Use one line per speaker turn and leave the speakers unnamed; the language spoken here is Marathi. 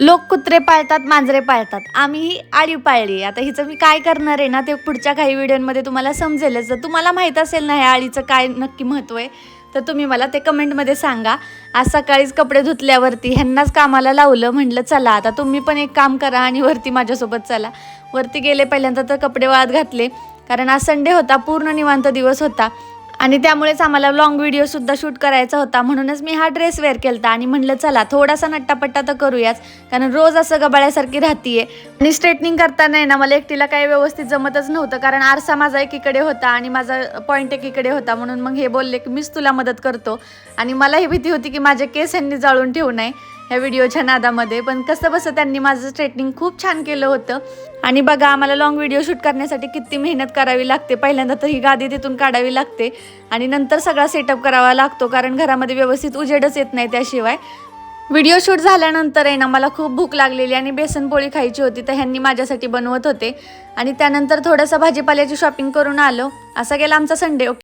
लोक कुत्रे पाळतात, मांजरे पाळतात, आम्ही ही आळी पाळली. आता हिचं मी काय करणार आहे ना ते पुढच्या काही व्हिडिओमध्ये तुम्हाला समजेलच. जर तुम्हाला माहीत असेल ना ह्या आळीचं काय नक्की महत्त्व आहे तर तुम्ही मला ते कमेंटमध्ये सांगा. आज सकाळीच कपडे धुतल्यावरती ह्यांनाच कामाला लावलं, म्हटलं चला आता तुम्ही पण एक काम करा आणि वरती माझ्यासोबत चला. वरती गेले, पहिल्यांदा तर कपडे वाळत घातले कारण आज संडे होता, पूर्ण निवांत दिवस होता आणि त्यामुळेच आम्हाला लॉंग व्हिडिओसुद्धा शूट करायचा होता. म्हणूनच मी हा ड्रेस वेअर केला आणि म्हटलं चला थोडासा नट्टापट्टा तर करूयाच, कारण रोज असं गबाळ्यासारखी राहतीये. आणि स्ट्रेटनिंग करताना आहे ना मला एकटीला काही व्यवस्थित जमतच नव्हतं, कारण आरसा माझा एकीकडे होता आणि माझा पॉईंट एकीकडे होता. म्हणून मग हे बोलले की मीच तुला मदत करतो. आणि मला ही भीती होती की माझे केस ह्यांनी जाळून ठेवू नये ह्या व्हिडिओच्या नादामध्ये. पण कसं बसं त्यांनी माझं स्ट्रेटनिंग खूप छान केलं होतं. आणि बघा आम्हाला लॉंग व्हिडिओ शूट करण्यासाठी किती मेहनत करावी लागते. पहिल्यांदा तर ही गादी तिथून काढावी लागते आणि नंतर सगळा सेटअप करावा लागतो, कारण घरामध्ये व्यवस्थित उजेडच येत नाही त्याशिवाय. व्हिडिओ शूट झाल्यानंतर आहे ना मला खूप भूक लागलेली आणि बेसन पोळी खायची होती, तर ह्यांनी माझ्यासाठी बनवत होते. आणि त्यानंतर थोडंसं भाजीपाल्याची शॉपिंग करून आलो. असा गेला आमचा संडे.